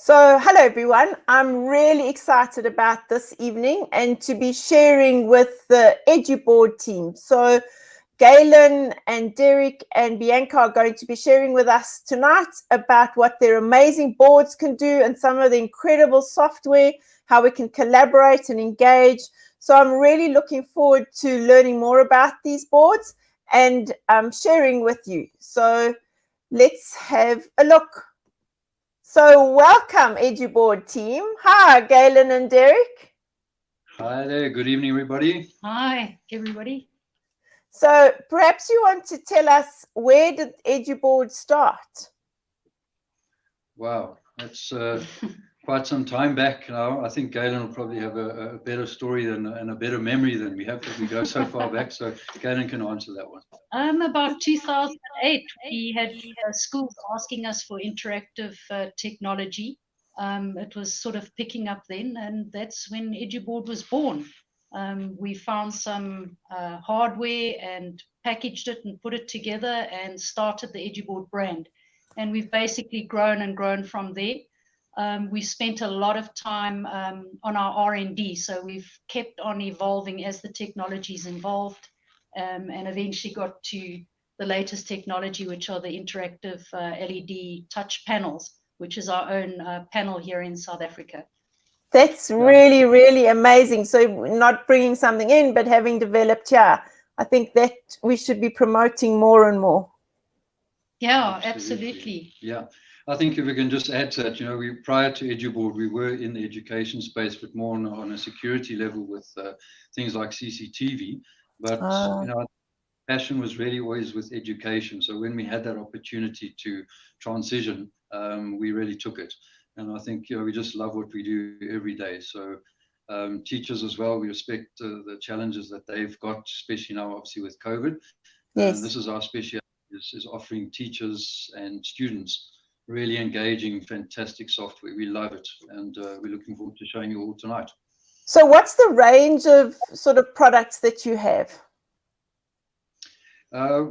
So, hello everyone. I'm really excited about this evening and to be sharing with the EduBoard team. So, Galen and Derek and Bianca are going to be sharing with us tonight about what their amazing boards can do and some of the incredible software, how we can collaborate and engage. So, I'm really looking forward to learning more about these boards and sharing with you. So, let's have a look. So welcome, EduBoard team. Hi, Galen and Derek. Hi there. Good evening, everybody. Hi, everybody. So perhaps you want to tell us, where did EduBoard start? Wow, that's quite some time back now. I think Galen will probably have a better story and a better memory than we have because we go so far back. So Galen can answer that one. About 2008, we had schools asking us for interactive technology. It was sort of picking up then, and that's when EduBoard was born. We found some hardware and packaged it and put it together and started the EduBoard brand. And we've basically grown and grown from there. We spent a lot of time on our R&D, so we've kept on evolving as the technologies evolved, and eventually got to the latest technology, which are the interactive LED touch panels, which is our own panel here in South Africa. That's really, really amazing. So not bringing something in, but having developed here. I think that we should be promoting more and more. Yeah, absolutely. Yeah. I think if we can just add to that, you know, prior to EduBoard, we were in the education space, but more on a security level with things like CCTV. But you know, passion was really always with education. So when we had that opportunity to transition, we really took it. And I think, you know, we just love what we do every day. So teachers as well, we respect the challenges that they've got, especially now, obviously with COVID. Yes. And this is our specialty, is offering teachers and students really engaging, fantastic software. We love it, and we're looking forward to showing you all tonight. So what's the range of sort of products that you have?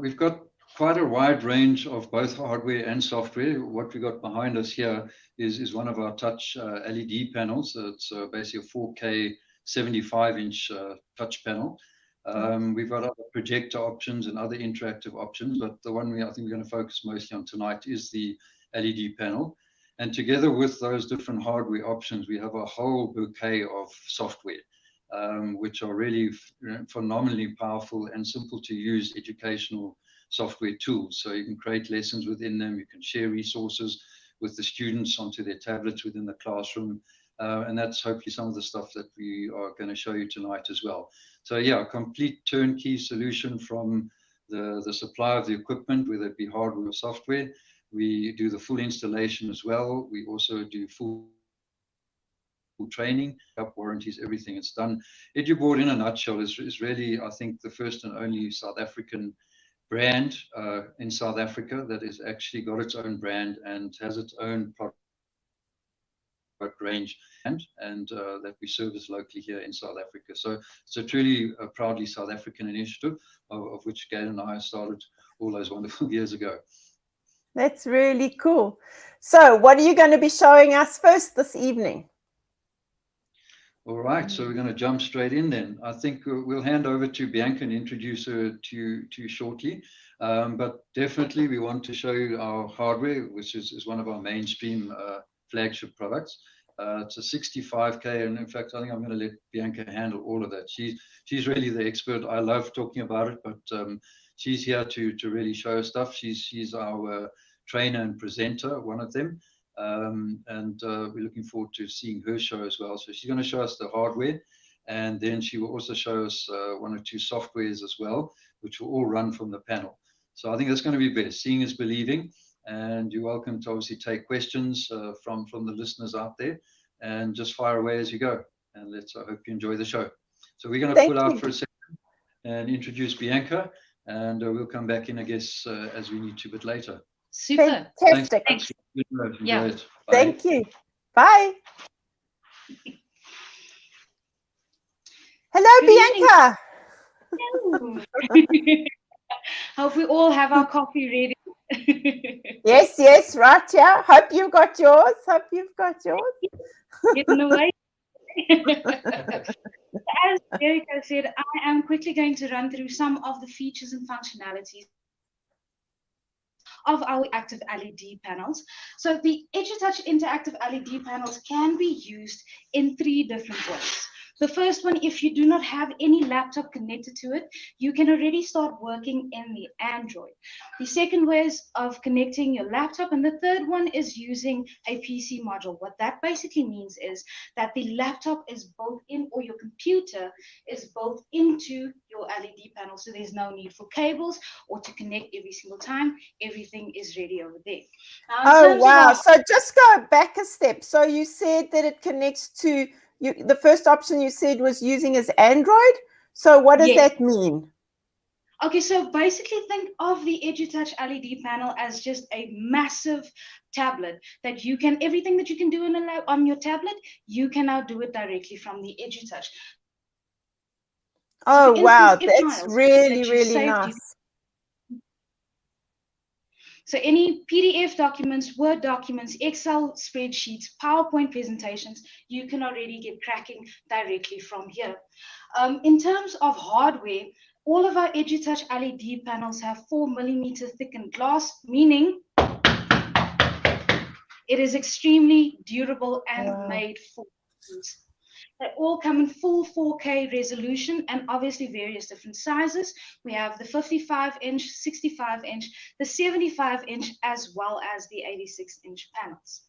We've got quite a wide range of both hardware and software. What we got behind us here is one of our touch LED panels. It's basically a 4K 75-inch touch panel. We've got other projector options and other interactive options, but the one I think we're going to focus mostly on tonight is the LED panel. And together with those different hardware options, we have a whole bouquet of software, which are really phenomenally powerful and simple to use educational software tools. So you can create lessons within them, you can share resources with the students onto their tablets within the classroom. And that's hopefully some of the stuff that we are going to show you tonight as well. So yeah, a complete turnkey solution from the supply of the equipment, whether it be hardware or software. We do the full installation as well. We also do full training, up warranties, everything. It's done. EduBoard in a nutshell is really, I think, the first and only South African brand in South Africa that has actually got its own brand and has its own product range and that we service locally here in South Africa. So it's a truly proudly South African initiative of which Galen and I started all those wonderful years ago. That's really cool. So what are you going to be showing us first this evening? All right, so we're going to jump straight in then. I think we'll hand over to Bianca and introduce her to you shortly. But definitely we want to show you our hardware, which is one of our mainstream flagship products. It's a 65K, and in fact, I think I'm going to let Bianca handle all of that. She's really the expert. I love talking about it, but she's here to really show us stuff. She's our trainer and presenter, one of them. And we're looking forward to seeing her show as well. So she's going to show us the hardware, and then she will also show us one or two softwares as well, which will all run from the panel. So I think that's going to be best. Seeing is believing, and you're welcome to obviously take questions from the listeners out there, and just fire away as you go. And I hope you enjoy the show. So we're going to pull out for a second and introduce Bianca, and we'll come back in, I guess, as we need to a bit later. Super. Fantastic. Thanks. Yeah. Thank you. Bye. Hello, Bianca. Hello. Hope we all have our coffee ready. Yes, yes, right, yeah. Hope you've got yours. Hope you've got yours. In a way. As Erica said, I am quickly going to run through some of the features and functionalities of our active LED panels. So the EduTouch interactive LED panels can be used in 3 different ways. The first one, if you do not have any laptop connected to it, you can already start working in the Android. The second way is of connecting your laptop, and the third one is using a PC module. What that basically means is that the laptop is built in, or your computer is built into your LED panel, so there's no need for cables or to connect every single time. Everything is ready over there. Oh, wow. So just go back a step. So you said that it connects to the first option you said was using as Android. So what does that mean? Okay, so basically think of the EduTouch LED panel as just a massive tablet that you can, everything that you can do on your tablet, you can now do it directly from the EduTouch. Oh, so wow. instance, That's really, really nice. So any PDF documents, Word documents, Excel spreadsheets, PowerPoint presentations, you can already get cracking directly from here. In terms of hardware, all of our EduTouch LED panels have 4mm thickened glass, meaning it is extremely durable and made for use. They all come in full 4K resolution and obviously various different sizes. We have the 55-inch, 65-inch, the 75-inch, as well as the 86-inch panels.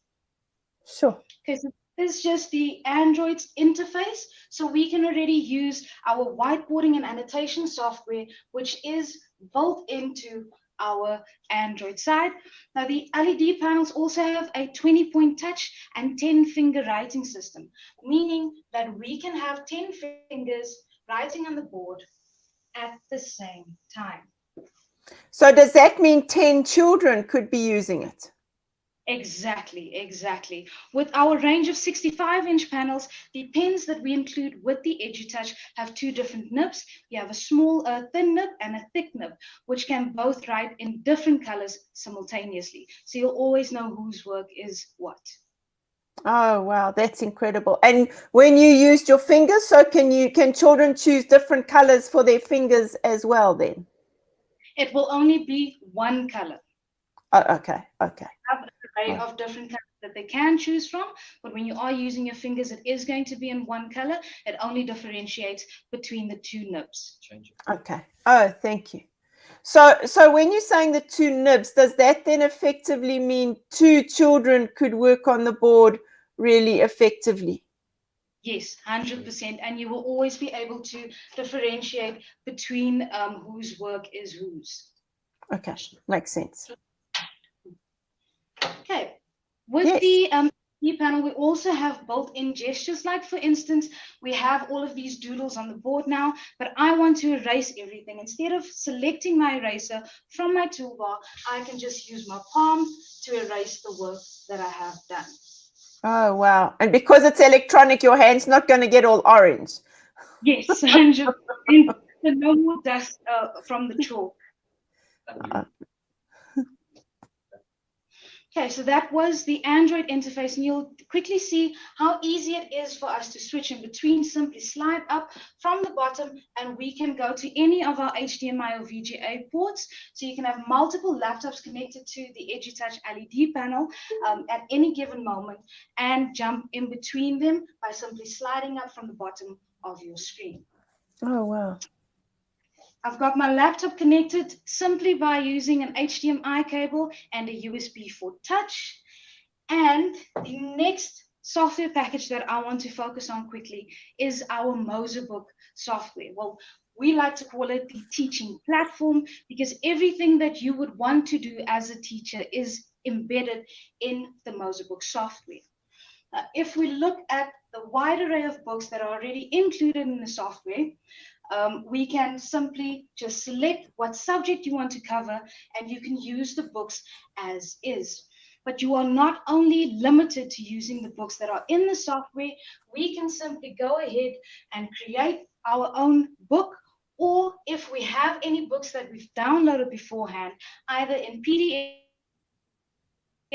Sure. Okay, so this is just the Android interface. So we can already use our whiteboarding and annotation software, which is built into our Android side. Now the LED panels also have a 20-point touch and 10-finger writing system, meaning that we can have 10 fingers writing on the board at the same time. So does that mean 10 children could be using it? Exactly, exactly. With our range of 65-inch panels, the pens that we include with the EduTouch have 2 different nibs. We have a small thin nib and a thick nib, which can both write in different colors simultaneously. So you'll always know whose work is what. Oh, wow, that's incredible. And when you used your fingers, so can children choose different colors for their fingers as well then? It will only be one color. Oh, okay, okay. Have an array of different colors that they can choose from, but when you are using your fingers, it is going to be in one color. It only differentiates between the 2 nibs. Okay. Oh, thank you. So when you're saying the 2 nibs, does that then effectively mean 2 children could work on the board really effectively? Yes, 100%. And you will always be able to differentiate between whose work is whose. Okay, makes sense. Okay, with the panel, we also have built-in gestures. Like for instance, we have all of these doodles on the board now, but I want to erase everything. Instead of selecting my eraser from my toolbar, I can just use my palm to erase the work that I have done. Oh, wow. And because it's electronic, your hand's not going to get all orange. Yes, 100%. No more dust from the chalk. Okay, so that was the Android interface, and you'll quickly see how easy it is for us to switch in between. Simply slide up from the bottom, and we can go to any of our HDMI or VGA ports. So you can have multiple laptops connected to the EduTouch LED panel at any given moment, and jump in between them by simply sliding up from the bottom of your screen. Oh, wow. I've got my laptop connected simply by using an HDMI cable and a USB for touch. And the next software package that I want to focus on quickly is our Moser book software. Well, we like to call it the teaching platform because everything that you would want to do as a teacher is embedded in the Moser book software. If we look at the wide array of books that are already included in the software, we can simply just select what subject you want to cover, and you can use the books as is. But you are not only limited to using the books that are in the software. We can simply go ahead and create our own book, or if we have any books that we've downloaded beforehand, either in PDF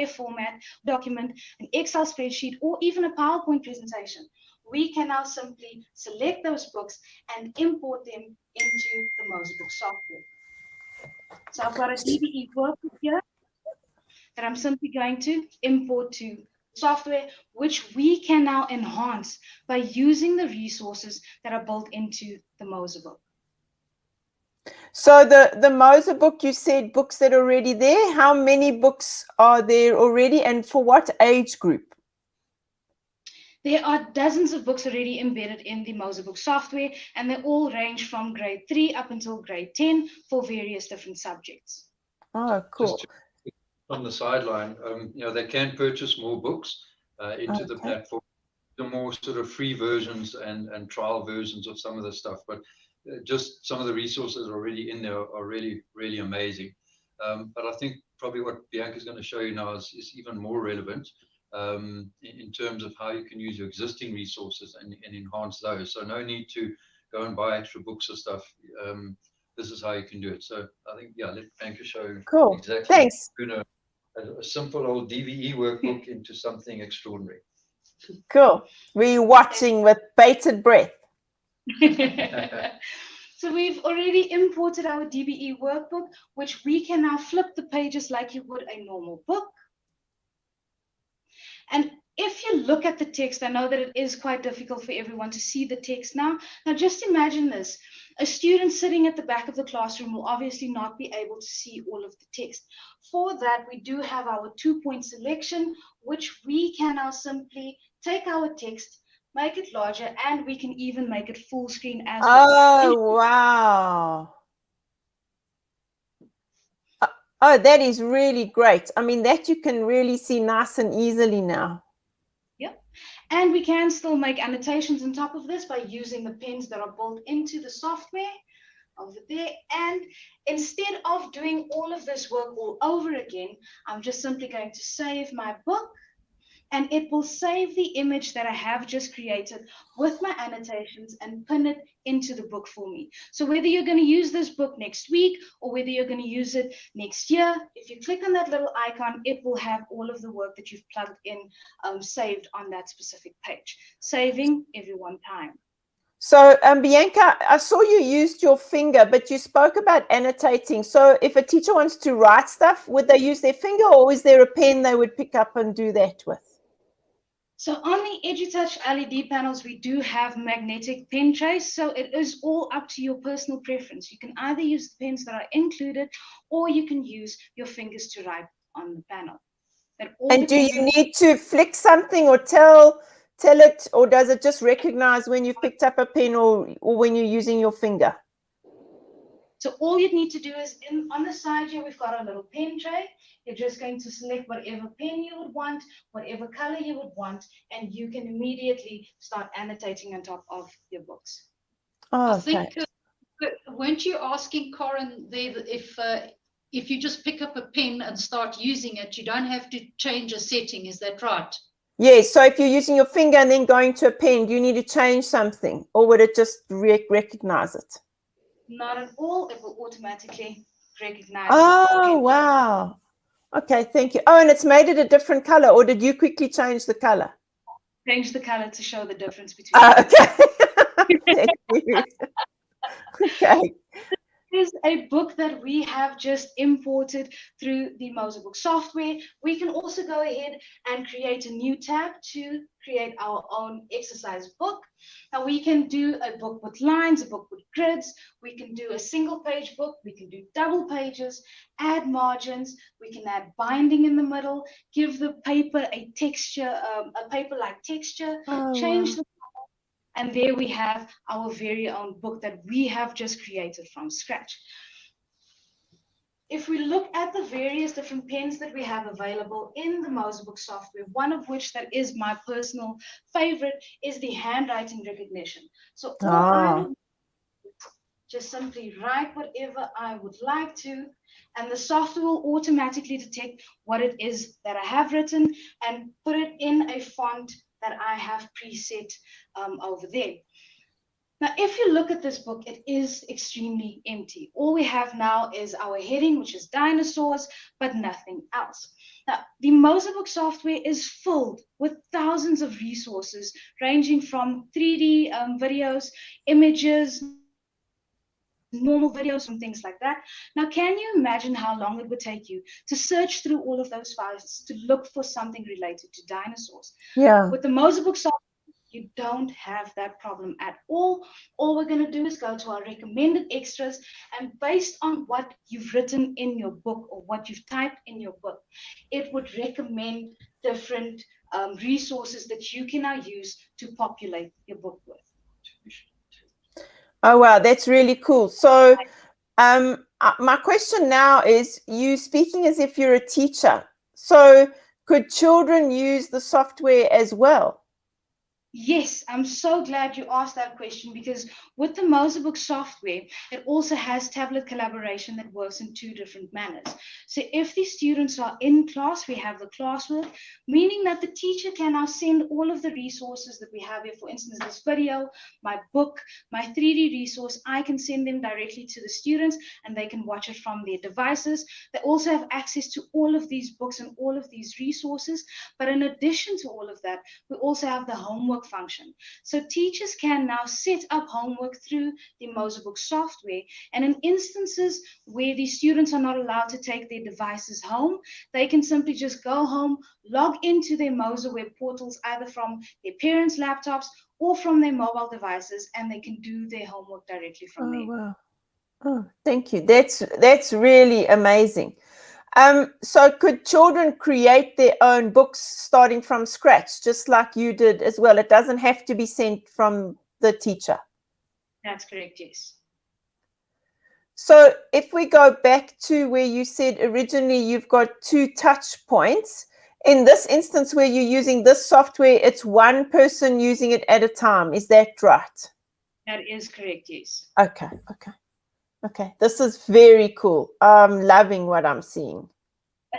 format, document, an Excel spreadsheet, or even a PowerPoint presentation, we can now simply select those books and import them into the Moser book software. So I've got a DBE workbook here that I'm simply going to import to software, which we can now enhance by using the resources that are built into the Moser book. So the Moser book, you said books that are already there. How many books are there already, and for what age group? There are dozens of books already embedded in the Moser book software, and they all range from grade 3 up until grade 10 for various different subjects. Oh, cool. Just on the sideline, you know, they can purchase more books into the platform, the more sort of free versions and trial versions of some of the stuff, but just some of the resources already in there are really, really amazing. But I think probably what Bianca is going to show you now is even more relevant in terms of how you can use your existing resources and enhance those. So no need to go and buy extra books or stuff. This is how you can do it. So I think, yeah, let Bianca show exactly. Thanks. A simple old DVE workbook into something extraordinary. Cool. We're watching with bated breath. So we've already imported our DBE workbook, which we can now flip the pages like you would a normal book. And if you look at the text, I know that it is quite difficult for everyone to see the text now. Now just imagine this. A student sitting at the back of the classroom will obviously not be able to see all of the text. For that, we do have our 2-point selection, which we can now simply take our text, make it larger, and we can even make it full screen as well. Oh, wow. Oh, that is really great. I mean, that you can really see nice and easily now. Yep. And we can still make annotations on top of this by using the pens that are built into the software over there. And instead of doing all of this work all over again, I'm just simply going to save my book, and it will save the image that I have just created with my annotations and pin it into the book for me. So whether you're going to use this book next week or whether you're going to use it next year, if you click on that little icon, it will have all of the work that you've plugged in saved on that specific page, saving everyone time. So, Bianca, I saw you used your finger, but you spoke about annotating. So if a teacher wants to write stuff, would they use their finger, or is there a pen they would pick up and do that with? So on the EduTouch LED panels, we do have magnetic pen trays. So it is all up to your personal preference. You can either use the pens that are included, or you can use your fingers to write on the panel. And do you need to flick something or tell it, or does it just recognize when you've picked up a pen or when you're using your finger? So all you'd need to do is on the side here, we've got a little pen tray. You're just going to select whatever pen you would want, whatever color you would want, and you can immediately start annotating on top of your books. Oh, I think, weren't you asking Corin there if you just pick up a pen and start using it, you don't have to change a setting, is that right? Yes, so if you're using your finger and then going to a pen, do you need to change something, or would it just recognize it? Not at all, it will automatically recognize. Oh, wow. Okay, thank you. Oh, and it's made it a different color, or did you quickly change the color? Change the color to show the difference between okay. Thank you. Okay. Is a book that we have just imported through the Moser book software. We can also go ahead and create a new tab to create our own exercise book. Now we can do a book with lines, a book with grids. We can do a single page book. We can do double pages, add margins. We can add binding in the middle, give the paper a texture, a paper-like texture, change the. And there we have our very own book that we have just created from scratch. If we look at the various different pens that we have available in the Moser book software, one of which that is my personal favorite is the handwriting recognition. So all I would just simply write whatever I would like to, and the software will automatically detect what it is that I have written and put it in a font that I have preset over there. Now, if you look at this book, it is extremely empty. All we have now is our heading, which is dinosaurs, but nothing else. Now, the Moser book software is filled with thousands of resources, ranging from 3D videos, images, normal videos, and things like that. Now, can you imagine how long it would take you to search through all of those files to look for something related to dinosaurs? Yeah. With the Moser book software, you don't have that problem at all. All we're going to do is go to our recommended extras, and based on what you've written in your book or what you've typed in your book, it would recommend different resources that you can now use to populate your book with. Oh, wow, that's really cool. So my question now is, you speaking as if you're a teacher. So could children use the software as well? Yes, I'm so glad you asked that question, because with the Moser book software, it also has tablet collaboration that works in two different manners. So if the students are in class, we have the classwork, meaning that the teacher can now send all of the resources that we have here, for instance, this video, my book, my 3D resource, I can send them directly to the students and they can watch it from their devices. They also have access to all of these books and all of these resources. But in addition to all of that, we also have the homework function. So teachers can now set up homework through the Moser book software, and in instances where the students are not allowed to take their devices home, they can simply just go home, log into their Moser web portals, either from their parents' laptops or from their mobile devices, and they can do their homework directly from there. Wow. Oh, thank you. That's really amazing. So could children create their own books starting from scratch, just like you did as well? It doesn't have to be sent from the teacher. That's correct, yes. So if we go back to where you said originally you've got 2 touch points, in this instance where you're using this software, it's one person using it at a time. Is that right? That is correct, yes. Okay. This is very cool. I'm loving what I'm seeing.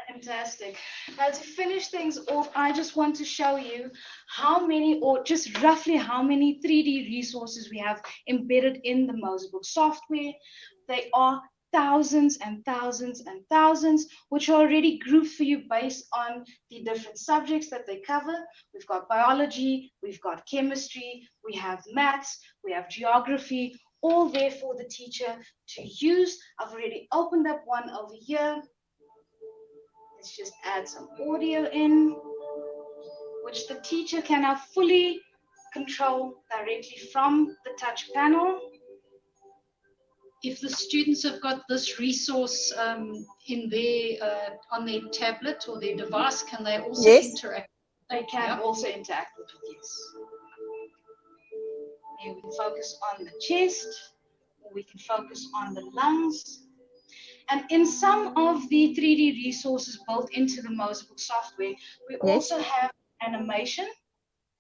Fantastic. Now, to finish things off, I just want to show you how many, or just roughly how many 3D resources we have embedded in the Moser book software. They are thousands and thousands and thousands, which are already grouped for you based on the different subjects that they cover. We've got biology, we've got chemistry, we have maths, we have geography, all there for the teacher to use. I've already opened up one over here. Let's just add some audio in, which the teacher can now fully control directly from the touch panel. If the students have got this resource in their on their tablet or their device, can they also interact? They can also interact with it, yes. Here we can focus on the chest, or we can focus on the lungs. And in some of the 3D resources built into the Moser book software, we also have animation.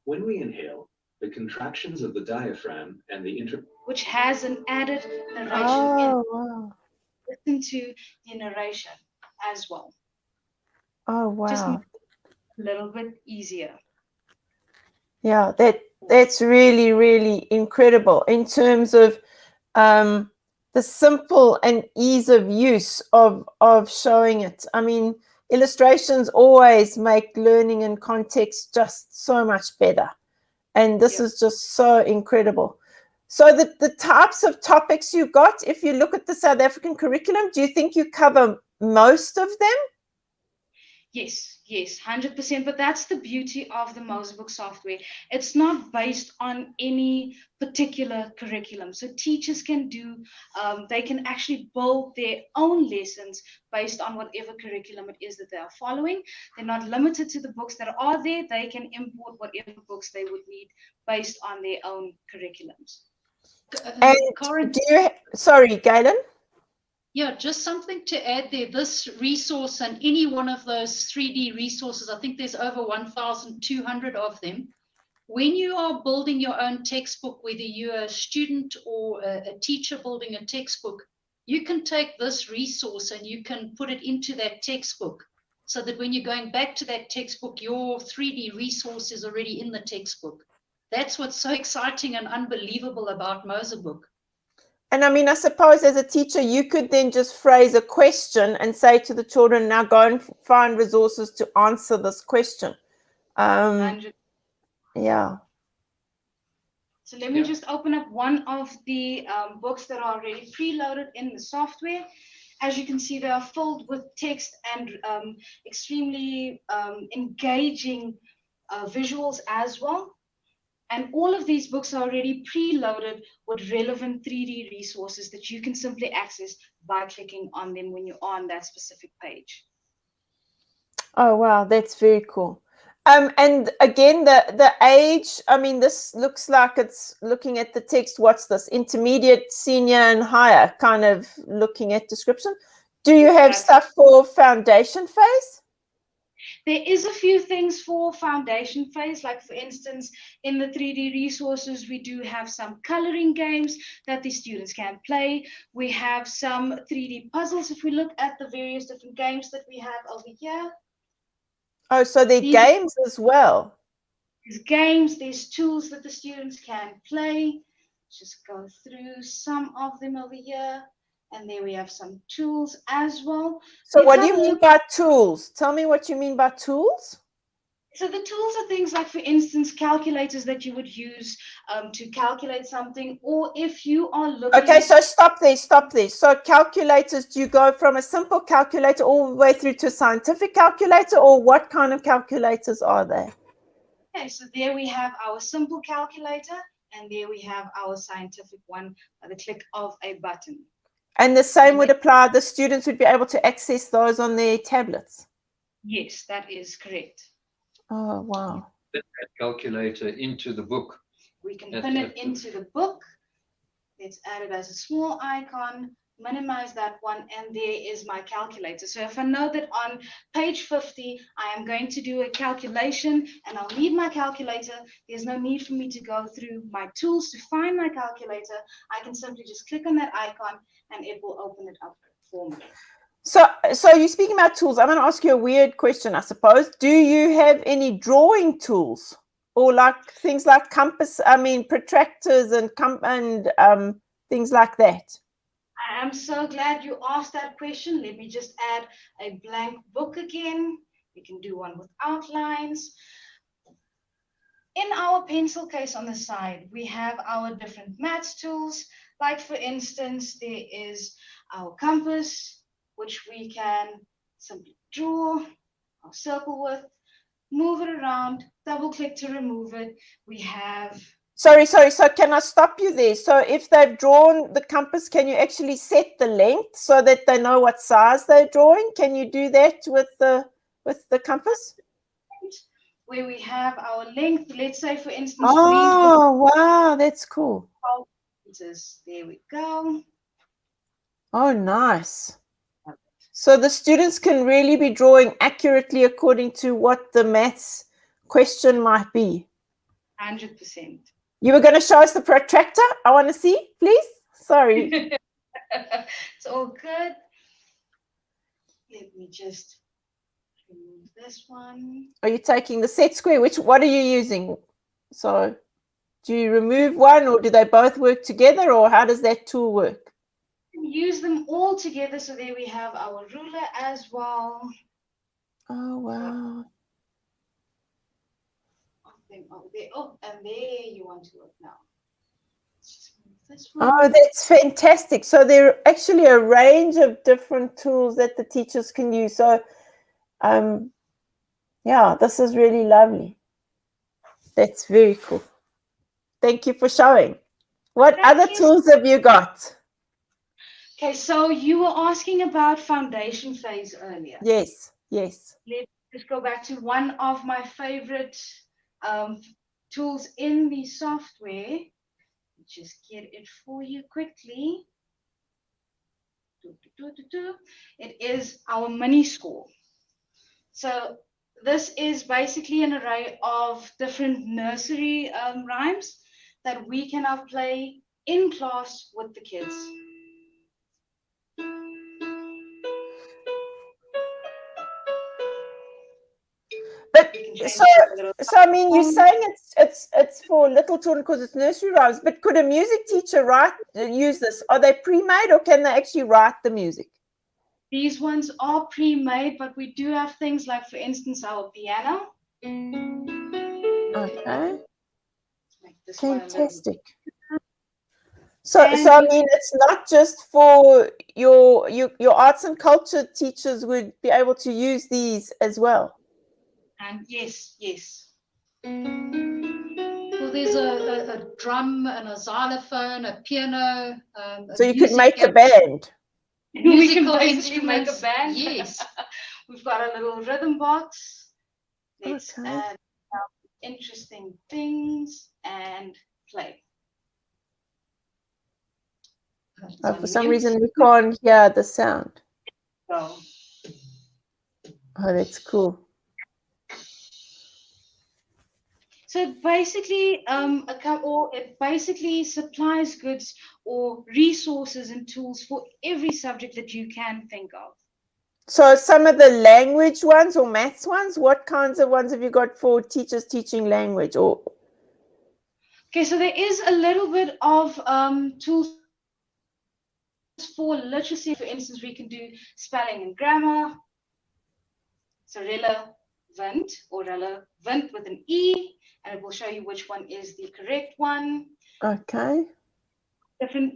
When we inhale, the contractions of the diaphragm and the which has an added narration Wow. Listen to the narration as well. Oh, wow. Just a little bit easier. Yeah, that's really, really incredible in terms of the simple and ease of use of showing it. I mean, illustrations always make learning in context just so much better. And this is just so incredible. So the types of topics you got, if you look at the South African curriculum, do you think you cover most of them? Yes, 100%. But that's the beauty of the Moser book software. It's not based on any particular curriculum. So teachers can do, they can actually build their own lessons based on whatever curriculum it is that they are following. They're not limited to the books that are there. They can import whatever books they would need based on their own curriculums. And sorry, Galen? Yeah, just something to add there. This resource and any one of those 3D resources, I think there's over 1,200 of them. When you are building your own textbook, whether you're a student or a teacher building a textbook, you can take this resource and you can put it into that textbook so that when you're going back to that textbook, your 3D resource is already in the textbook. That's what's so exciting and unbelievable about Moser book. And I mean, I suppose as a teacher, you could then just phrase a question and say to the children, now go and find resources to answer this question. Yeah. So let me just open up one of the books that are already preloaded in the software. As you can see, they are filled with text and extremely engaging visuals as well. And all of these books are already preloaded with relevant 3D resources that you can simply access by clicking on them when you're on that specific page. Oh, wow, that's very cool. And again, the age, I mean, this looks like it's looking at the text. What's this? Intermediate, senior, and higher, kind of looking at description. Do you have stuff for foundation phase? There is a few things for foundation phase, like for instance, in the 3D resources, we do have some coloring games that the students can play. We have some 3D puzzles. If we look at the various different games that we have over here. Oh, so they're games as well. There's games, there's tools that the students can play. Just go through some of them over here. And there we have some tools as well. So what do you mean by tools? Tell me what you mean by tools. So the tools are things like, for instance, calculators that you would use to calculate something, or if you are looking... Okay, so stop there. So calculators, do you go from a simple calculator all the way through to a scientific calculator, or what kind of calculators are there? Okay, so there we have our simple calculator, and there we have our scientific one by the click of a button. And the same would apply, the students would be able to access those on their tablets? Yes, that is correct. Oh, wow. Put that calculator into the book. We can pin it into the book. Let's add it as a small icon, minimize that one, and there is my calculator. So if I know that on page 50, I am going to do a calculation and I'll need my calculator, there's no need for me to go through my tools to find my calculator. I can simply just click on that icon and it will open it up for me. So you're speaking about tools. I'm going to ask you a weird question, I suppose. Do you have any drawing tools, or like things like compass? I mean, protractors and things like that. I am so glad you asked that question. Let me just add a blank book again. We can do one with outlines. In our pencil case on the side, we have our different maths tools. Like for instance, there is our compass, which we can simply draw or circle with, move it around, double click to remove it. We have... Sorry. So can I stop you there? So if they've drawn the compass, can you actually set the length so that they know what size they're drawing? Can you do that with the compass? Where we have our length, let's say for instance, oh, wow, that's cool. There we go. Oh, nice. So the students can really be drawing accurately according to what the maths question might be. 100%. You were going to show us the protractor? I want to see, please. Sorry. It's all good. Let me just remove this one. Are you taking the set square? What are you using? So do you remove one, or do they both work together, or how does that tool work? Use them all together. So there we have our ruler as well. Oh, wow. Oh, and there you want to work now. Oh, that's fantastic. So there are actually a range of different tools that the teachers can use. So, yeah, this is really lovely. That's very cool. Thank you for showing. What other tools have you got? Okay, so you were asking about foundation phase earlier. Yes. Let's just go back to one of my favorite tools in the software. Just get it for you quickly. It is our mini score. So this is basically an array of different nursery rhymes that we can now play in class with the kids. But We can change so, it a little. so I mean, you're saying it's for little children because it's nursery rhymes. But could a music teacher use this? Are they pre-made, or can they actually write the music? These ones are pre-made, but we do have things like, for instance, our piano. Okay, Make this one a little- fantastic. So And I we- mean, it's not just for your arts and culture teachers would be able to use these as well. And yes. Well, there's a drum and a xylophone, a piano. So you could make a band. We musical can basically make a instruments. band. Yes. We've got a little rhythm box. Let's Okay. add some interesting things and play. For some reason, we can't hear the sound. So Oh, that's cool. So basically, it basically supplies goods or resources and tools for every subject that you can think of. So some of the language ones or maths ones, what kinds of ones have you got for teachers teaching language? Or Okay, so there is a little bit of tools for literacy. For instance, we can do spelling and grammar. So relevant or relevant with an E, and it will show you which one is the correct one. okay.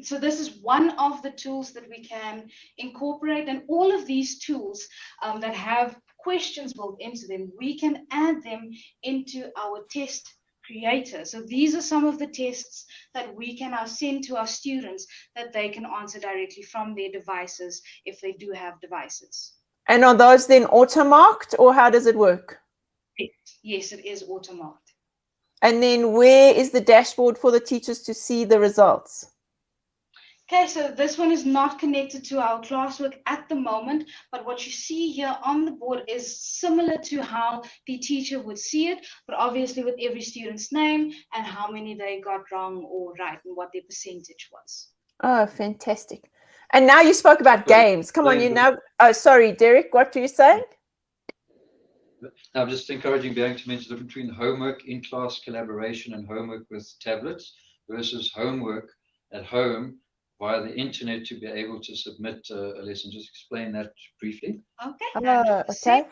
So this is one of the tools that we can incorporate, and all of these tools that have questions built into them, we can add them into our test creator. So these are some of the tests that we can now send to our students that they can answer directly from their devices if they do have devices. And are those then auto-marked, or how does it work? Yes, it is auto-marked. And then where is the dashboard for the teachers to see the results? Okay, so this one is not connected to our classwork at the moment, but what you see here on the board is similar to how the teacher would see it, but obviously with every student's name and how many they got wrong or right and what their percentage was. Oh, fantastic. And now you spoke about games. Come on, you know. Oh, sorry, Derek, what were you saying? I'm just encouraging Bianca to mention the difference between homework, in-class collaboration, and homework with tablets versus homework at home via the internet to be able to submit a lesson. Just explain that briefly. Okay. Okay.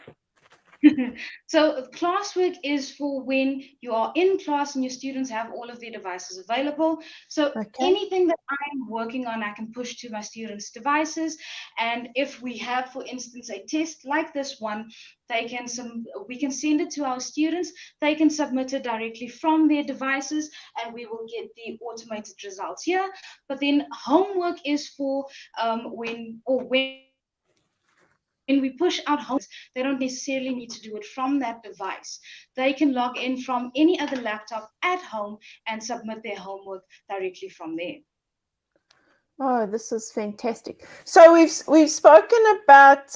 So classwork is for when you are in class and your students have all of their devices available. So anything that I'm working on, I can push to my students' devices. And if we have, for instance, a test like this one, we can send it to our students. They can submit it directly from their devices, and we will get the automated results here. But then homework is for when we push out homework, they don't necessarily need to do it from that device. They can log in from any other laptop at home and submit their homework directly from there. Oh, this is fantastic. So we've spoken about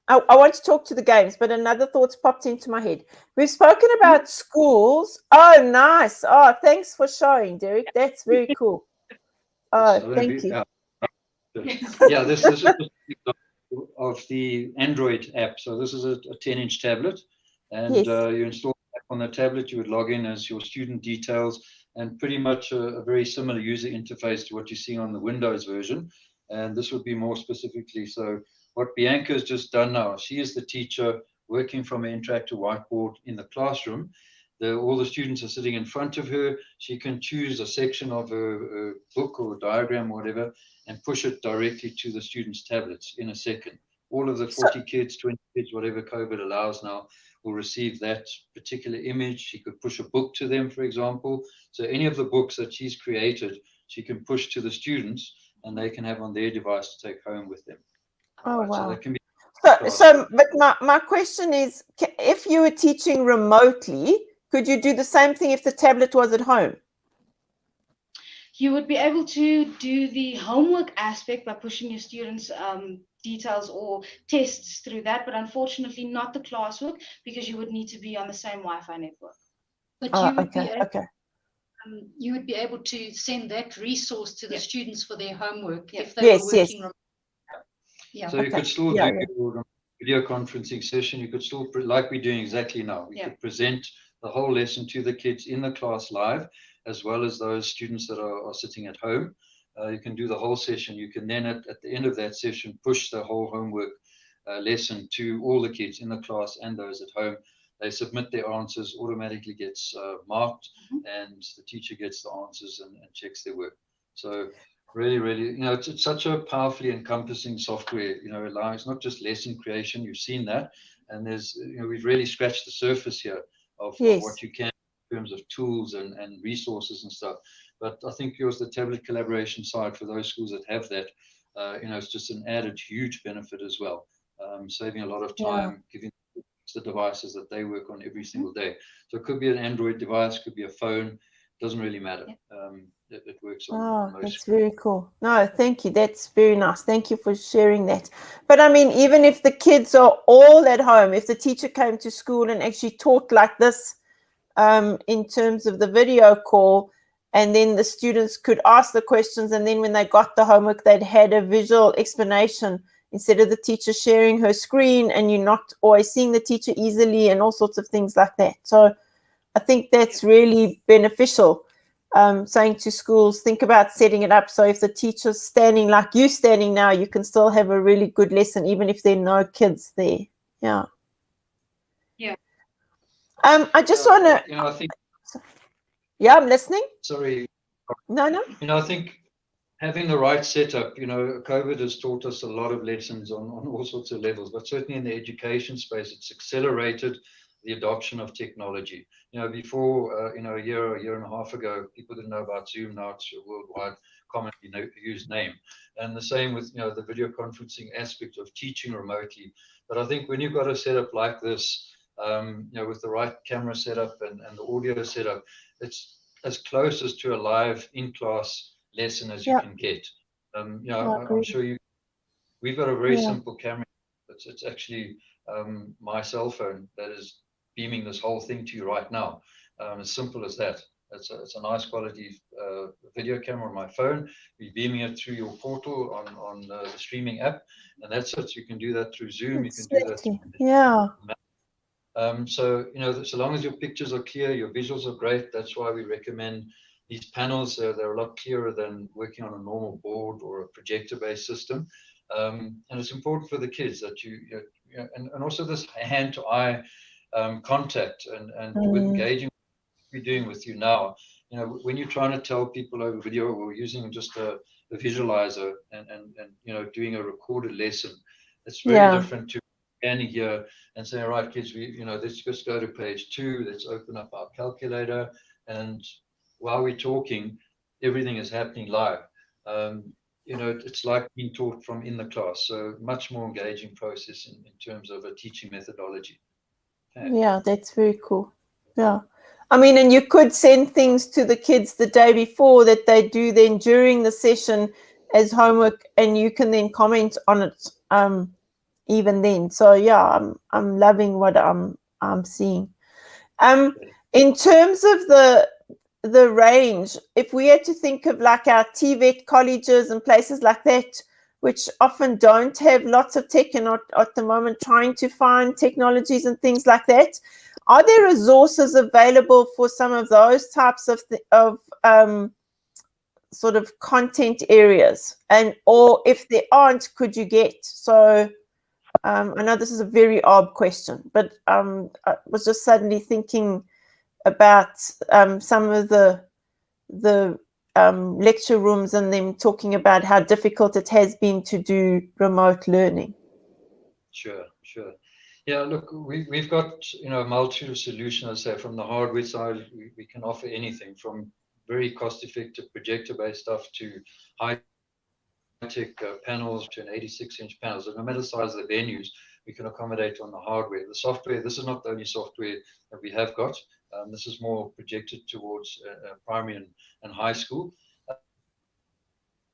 I want to talk to the games, but another thought's popped into my head. We've spoken about schools. Oh, nice. Oh, thanks for showing, Derek. That's very cool. Oh, thank you. Yeah, this is of the Android app. So this is a 10-inch tablet, and you install the app on the tablet. You would log in as your student details, and pretty much a very similar user interface to what you see on the Windows version. And this would be more specifically. So what Bianca has just done now, she is the teacher working from an interactive whiteboard in the classroom. All the students are sitting in front of her. She can choose a section of a book or a diagram or whatever and push it directly to the students' tablets in a second. All of the 40 kids, 20 kids, whatever COVID allows now, will receive that particular image. She could push a book to them, for example. So any of the books that she's created, she can push to the students and they can have on their device to take home with them. Oh, wow. So that can be but my question is, if you were teaching remotely, could you do the same thing if the tablet was at home? You would be able to do the homework aspect by pushing your students' details or tests through that, but unfortunately not the classwork, because you would need to be on the same Wi-Fi network. But you would be able to send that resource to the students for their homework if they were working remotely. So you could still do your video conferencing session, you could still, like we're doing exactly now, we could present the whole lesson to the kids in the class live, as well as those students that are sitting at home. You can do the whole session. You can then, at the end of that session, push the whole homework lesson to all the kids in the class and those at home. They submit their answers, automatically gets marked, and the teacher gets the answers and checks their work. So really, really, it's such a powerfully encompassing software, it's not just lesson creation, you've seen that. And there's, we've really scratched the surface here of what you can in terms of tools and resources and stuff. But I think yours, the tablet collaboration side, for those schools that have that, it's just an added huge benefit as well. Saving a lot of time, giving the devices that they work on every single day. So it could be an Android device, could be a phone, doesn't really matter. It works on most. That's very cool. No, thank you. That's very nice. Thank you for sharing that. But I mean, even if the kids are all at home, if the teacher came to school and actually taught like this, in terms of the video call, and then the students could ask the questions, and then when they got the homework, they'd had a visual explanation instead of the teacher sharing her screen and you're not always seeing the teacher easily and all sorts of things like that. So I think that's really beneficial. Saying to schools, think about setting it up so if the teacher's standing like you standing now, you can still have a really good lesson, even if there are no kids there. Yeah. I just want to. I think. Yeah, I'm listening. Sorry. No. I think having the right setup, COVID has taught us a lot of lessons on all sorts of levels, but certainly in the education space, it's accelerated the adoption of technology. Before, a year and a half ago, people didn't know about Zoom. Now it's a worldwide commonly used name. And the same with, the video conferencing aspect of teaching remotely. But I think when you've got a setup like this, with the right camera setup and the audio setup, it's as close as to a live in-class lesson as you can get. I'm sure we've got a very simple camera. It's actually my cell phone that is beaming this whole thing to you right now. As simple as that. It's a nice quality video camera on my phone. We're beaming it through your portal on the streaming app, and that's it. You can do that through Zoom. You can do that through so so long as your pictures are clear, your visuals are great. That's why we recommend these panels. They're a lot clearer than working on a normal board or a projector-based system. And it's important for the kids that and also this hand-to-eye contact and with engaging we're doing with you now. When you're trying to tell people over video or using just a visualizer and doing a recorded lesson, it's very different to standing here and saying, all right, kids, let's just go to page 2, let's open up our calculator, and while we're talking, everything is happening live. It's like being taught from in the class, so much more engaging process in terms of a teaching methodology. Yeah, that's very cool. Yeah. I mean, and you could send things to the kids the day before that they do then during the session as homework, and you can then comment on it even then. So yeah, I'm loving what I'm seeing. In terms of the range, if we had to think of like our TVET colleges and places like that, which often don't have lots of tech and are at the moment trying to find technologies and things like that, are there resources available for some of those types of sort of content areas? And or if there aren't, could you get? So I know this is a very odd question, but I was just suddenly thinking about some of the lecture rooms and them talking about how difficult it has been to do remote learning. Sure. Yeah, look, we've got a multitude of solutions. I say from the hardware side, we can offer anything from very cost-effective projector-based stuff to high-tech panels to an 86-inch panel. So no matter the size of the venues, we can accommodate on the hardware. The software, this is not the only software that we have got. This is more projected towards primary and high school.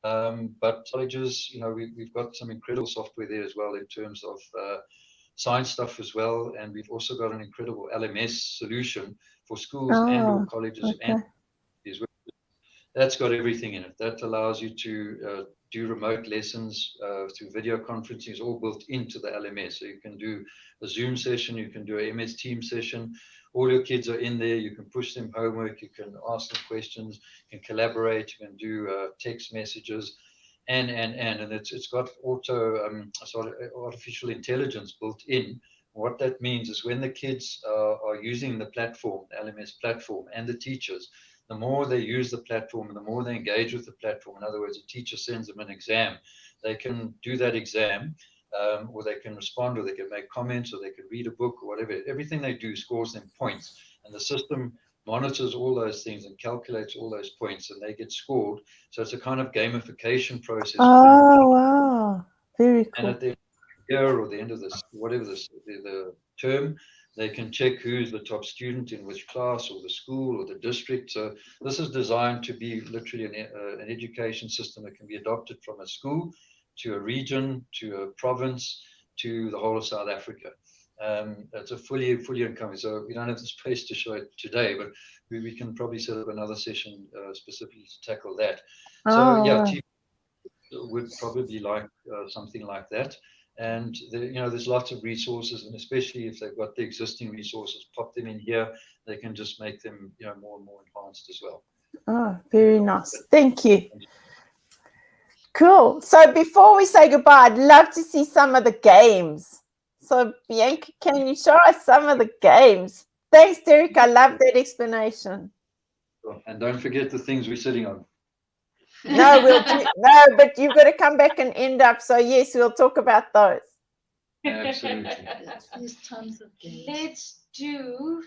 But colleges, we've got some incredible software there as well in terms of science stuff as well. And we've also got an incredible LMS solution for schools and or colleges and as well. That's got everything in it. That allows you to do remote lessons through video conferencing. It's all built into the LMS. So you can do a Zoom session, you can do a MS Teams session. All your kids are in there. You can push them homework, you can ask them questions, you can collaborate, you can do text messages, and it's got artificial intelligence built in. What that means is when the kids are using the platform, the LMS platform, and the teachers, the more they use the platform and the more they engage with the platform, in other words, a teacher sends them an exam, they can do that exam, or they can respond, or they can make comments, or they can read a book, or whatever. Everything they do scores them points, and the system monitors all those things and calculates all those points, and they get scored. So it's a kind of gamification process. Oh, wow. Very cool. And at the end of the year or the end of this, whatever the term, they can check who's the top student in which class or the school or the district. So this is designed to be literally an education system that can be adopted from a school to a region, to a province, to the whole of South Africa. It's a fully encompassing. So we don't have the space to show it today, but we can probably set up another session specifically to tackle that. So yeah, teachers would probably like something like that. And there's lots of resources, and especially if they've got the existing resources, pop them in here. They can just make them more and more enhanced as well. Oh, very nice. Thank you. Cool. So before we say goodbye, I'd love to see some of the games. So Bianca, can you show us some of the games? Thanks, Derek. I love that explanation. And don't forget the things we're sitting on. No, but you've got to come back and end up. So yes, we'll talk about those. Absolutely. There's tons of games. Let's do.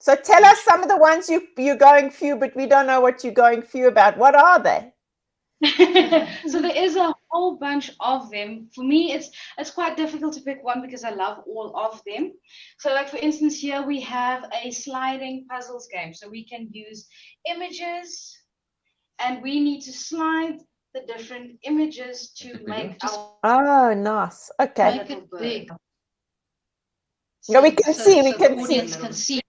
So tell us some of the ones you're going few, but we don't know what you're going few about. What are they? So there is a whole bunch of them. For me, it's quite difficult to pick one because I love all of them. So like for instance, here we have a sliding puzzles game. So we can use images, and we need to slide the different images to make our. Oh, nice. Okay. Make it big. Yeah, we can see. We so can the see. audience can see.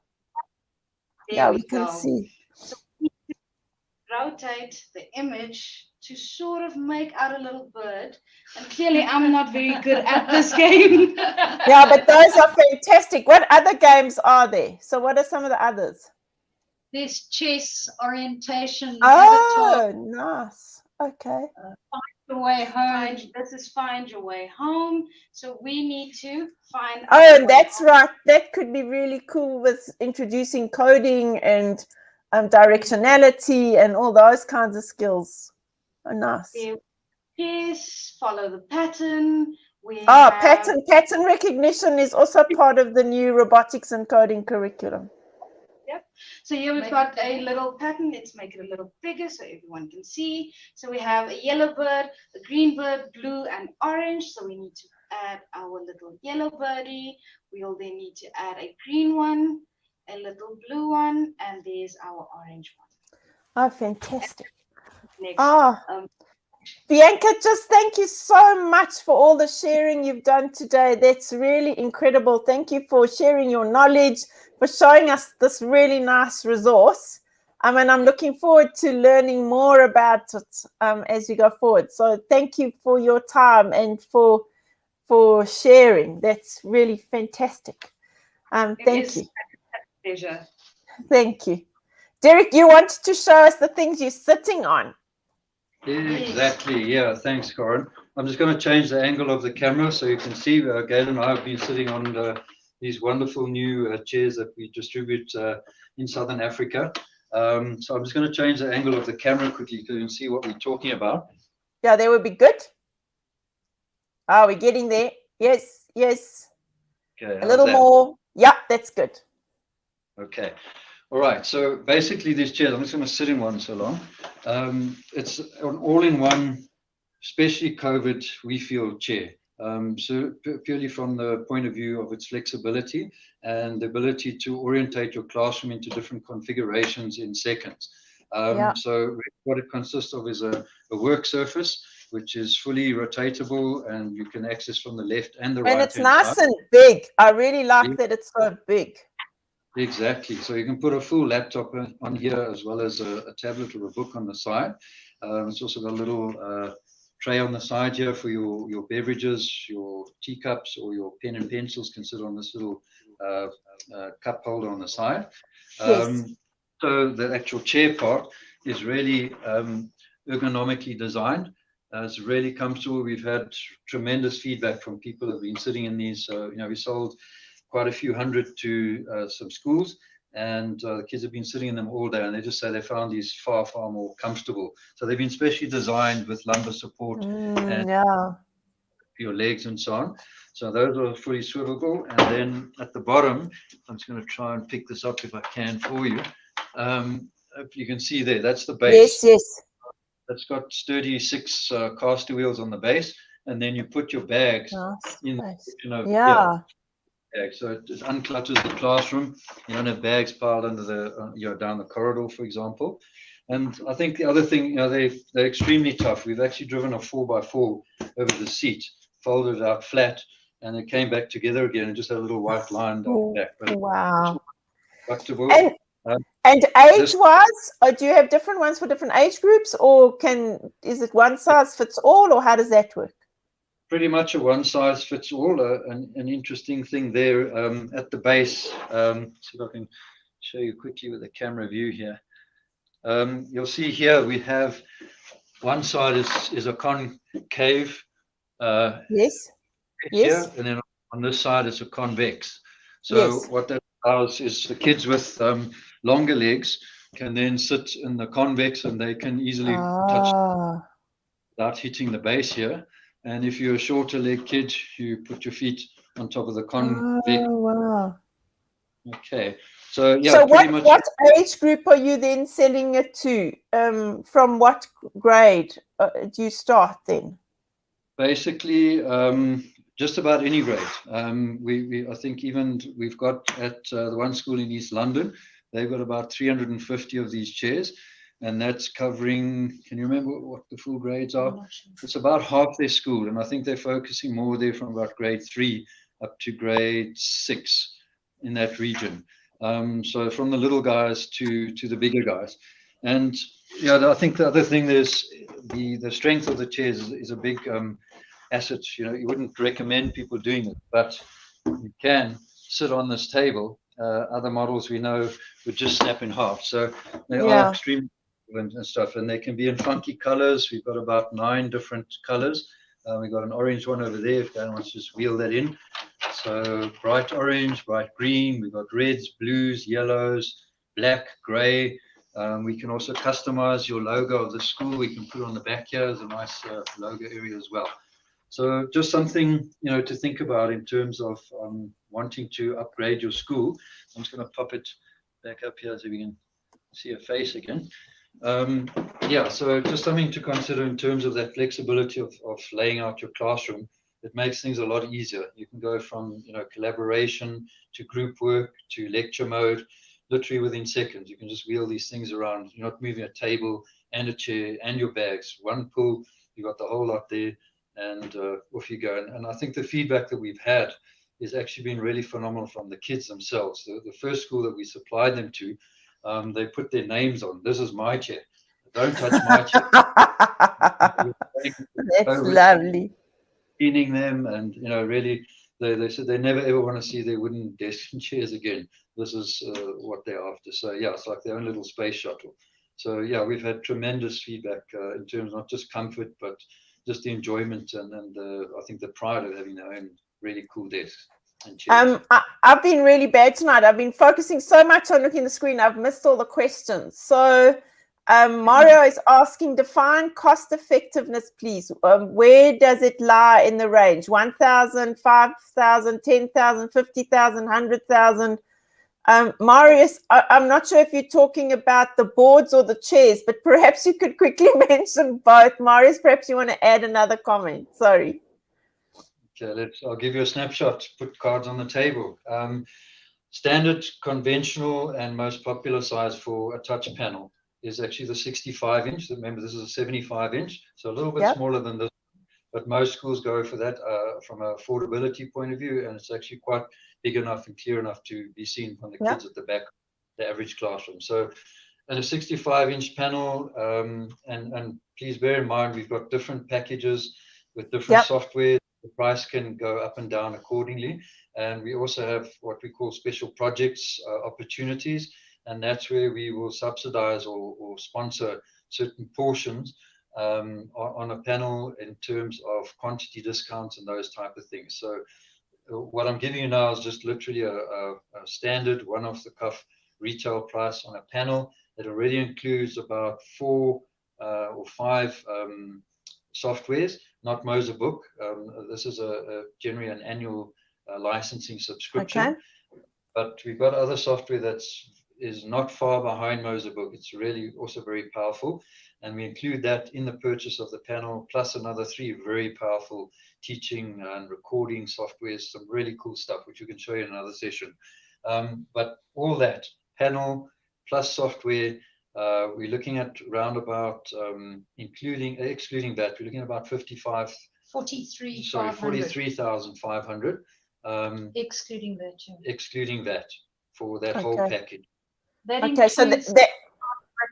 Yeah, we can see. So we need to rotate the image to sort of make out a little bird. And clearly I'm not very good at this game. Yeah, but those are fantastic. What other games are there? So what are some of the others? There's chess, orientation, Oh, avatar, nice. Okay. find your way home. This is find your way home. So we need to find. Oh, and that's right. That could be really cool with introducing coding and directionality and all those kinds of skills. Oh, nice. Yes, follow the pattern. Pattern recognition is also part of the new robotics and coding curriculum. Yep. So here we've got a little pattern. Let's make it a little bigger so everyone can see. So we have a yellow bird, a green bird, blue, and orange. So we need to add our little yellow birdie. We'll then need to add a green one, a little blue one, and there's our orange one. Oh, fantastic. Next. Bianca, just thank you so much for all the sharing you've done today. That's really incredible. Thank you for sharing your knowledge, for showing us this really nice resource. And I'm looking forward to learning more about it as we go forward. So thank you for your time and for sharing. That's really fantastic. Thank you. A pleasure. Thank you. Derek, you wanted to show us the things you're sitting on. Exactly. Yeah. Thanks, Corin. I'm just going to change the angle of the camera so you can see. Gail and I have been sitting on these wonderful new chairs that we distribute in Southern Africa. So I'm just going to change the angle of the camera quickly so you can see what we're talking about. Yeah, that would be good. Oh, we're getting there. Yes, yes. Okay. A little more. Yeah, that's good. Okay. All right, so basically these chairs, I'm just going to sit in one so long. It's an all-in-one, especially COVID, we feel chair. So purely from the point of view of its flexibility and the ability to orientate your classroom into different configurations in seconds. So what it consists of is a work surface, which is fully rotatable and you can access from the left and the right. And it's nice and big. I really like that it's so big. Exactly. So you can put a full laptop on here as well as a tablet or a book on the side. It's also got a little tray on the side here for your beverages, your teacups, or your pen and pencils can sit on this little cup holder on the side. Yes. So the actual chair part is really ergonomically designed. It's really comfortable. We've had tremendous feedback from people who have been sitting in these. We sold quite a few hundred to some schools, and the kids have been sitting in them all day, and they just say they found these far, far more comfortable. So they've been specially designed with lumbar support and Yeah. your legs and so on. So those are fully swivelable. And then at the bottom, I'm just going to try and pick this up if I can for you. If you can see there, that's the base. Yes, yes. That's got sturdy 6 caster wheels on the base, and then you put your bags in the section over yeah. here. So it just unclutters the classroom. You don't have bags piled under the down the corridor, for example. And I think the other thing, they're extremely tough. We've actually driven a 4x4 over the seat, folded it out flat, and it came back together again and just had a little white line down the back. But wow. comfortable. And age-wise, do you have different ones for different age groups, or is it one size fits all, or how does that work? Pretty much a one size fits all. An interesting thing there at the base. See if I can show you quickly with the camera view here. You'll see here we have one side is a concave. Yes. Here, and then on this side is a convex. So what that allows is the kids with longer legs can then sit in the convex, and they can easily touch without hitting the base here. And if you're a shorter leg kid, you put your feet on top of the convex. Oh, wow. Okay. So yeah. So pretty much what age group are you then selling it to? From what grade do you start then? Basically, just about any grade. I think even we've got at the one school in East London, they've got about 350 of these chairs, and that's covering, can you remember what the full grades are? It's about half their school, and I think they're focusing more there from about grade 3 up to grade 6 in that region. So from the little guys to the bigger guys. And I think the other thing is the strength of the chairs is a big asset. You wouldn't recommend people doing it, but you can sit on this table. Other models we know would just snap in half. So they are extremely and stuff, and they can be in funky colors. We've got about 9 different colors. We've got an orange one over there if Dan wants to just wheel that in. So bright orange, bright green. We've got reds, blues, yellows, black, gray. We can also customize your logo of the school. We can put on the back here as a nice logo area as well. So just something to think about in terms of wanting to upgrade your school. I'm just going to pop it back up here so we can see a face again. So just something to consider in terms of that flexibility of laying out your classroom. It makes things a lot easier. You can go from collaboration to group work to lecture mode literally within seconds. You can just wheel these things around. You're not moving a table and a chair and your bags. One pull, you got the whole lot there, and off you go. And I think the feedback that we've had is actually been really phenomenal from the kids themselves. The first school that we supplied them to, they put their names on. This is my chair. Don't touch my chair. That's lovely. Cleaning them, and really, they said they never ever want to see their wooden desks and chairs again. This is what they're after. So it's like their own little space shuttle. So we've had tremendous feedback in terms of not just comfort, but just the enjoyment and I think the pride of having their own really cool desks and chairs. I've been really bad tonight. I've been focusing so much on looking at the screen, I've missed all the questions. So Mario is asking, define cost effectiveness, please. Where does it lie in the range? 1,000, 5,000, 10,000, 50,000, 100,000? Marius, I'm not sure if you're talking about the boards or the chairs, but perhaps you could quickly mention both. Marius, perhaps you want to add another comment. Sorry. Okay, I'll give you a snapshot. Put cards on the table. Standard, conventional, and most popular size for a touch panel is actually the 65-inch. Remember, this is a 75-inch, so a little bit smaller than this. But most schools go for that from an affordability point of view, and it's actually quite big enough and clear enough to be seen from the kids at the back, the average classroom. So at a 65-inch panel, and please bear in mind we've got different packages with different software. The price can go up and down accordingly, and we also have what we call special projects opportunities, and that's where we will subsidize or sponsor certain portions on a panel in terms of quantity discounts and those type of things. So what I'm giving you now is just literally a standard one-off-the-cuff retail price on a panel. It already includes about 4 or 5 softwares, not Moser Book. This is generally an annual licensing subscription. Okay. But we've got other software that is not far behind Moser Book. It's really also very powerful. And we include that in the purchase of the panel, plus another 3 very powerful teaching and recording softwares, some really cool stuff, which we can show you in another session. But all that, panel plus software, we're looking at round about, excluding that, we're looking at about 43,500. Excluding that, yeah. Excluding that for that whole package. That Okay, so includes that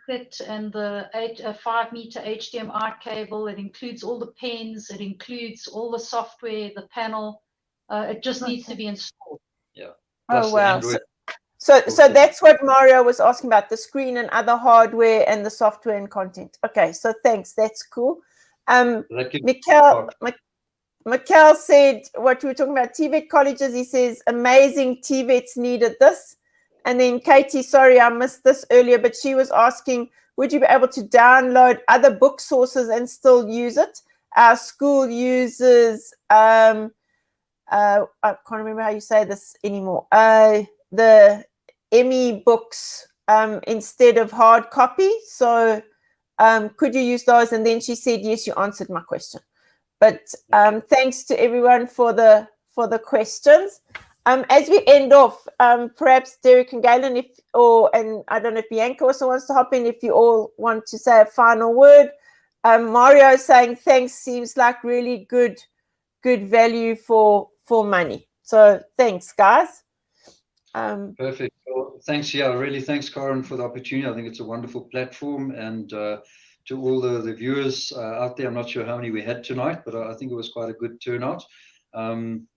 bracket and the 5-meter HDMI cable. It includes all the pens. It includes all the software, the panel. It just needs to be installed. Yeah. Oh wow. So that's what Mario was asking about, the screen and other hardware and the software and content. Okay, so thanks. That's cool. Mikhail said what we were talking about, TVET colleges. He says amazing, TVETs needed this. And then Katie, sorry, I missed this earlier, but she was asking, would you be able to download other book sources and still use it? Our school uses, I can't remember how you say this anymore, the ME books instead of hard copy. So could you use those? And then she said, yes, you answered my question. But thanks to everyone for the questions. As we end off, perhaps Derek and Galen, and I don't know if Bianca also wants to hop in, if you all want to say a final word. Mario saying thanks, seems like really good value for money. So thanks, guys. Perfect. Well, thanks. Yeah, really thanks, Karen, for the opportunity. I think it's a wonderful platform, and to all the viewers out there, I'm not sure how many we had tonight, but I think it was quite a good turnout.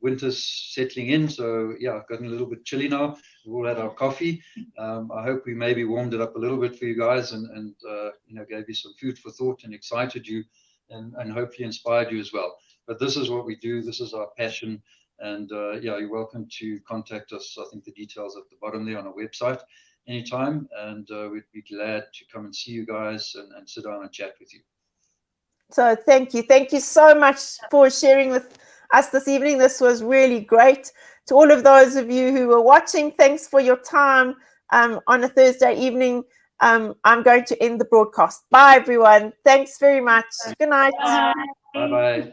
Winter's settling in, so yeah, gotten a little bit chilly now. We've all had our coffee. I hope we maybe warmed it up a little bit for you guys, and gave you some food for thought and excited you, and hopefully inspired you as well. But this is what we do. This is our passion, and yeah, you're welcome to contact us. I think the details at the bottom there on our website anytime, and we'd be glad to come and see you guys and sit down and chat with you. So thank you so much for sharing with us this evening. This was really great. To all of those of you who were watching, thanks for your time on a Thursday evening. I'm going to end the broadcast. Bye, everyone. Thanks very much. Good night. Bye-bye.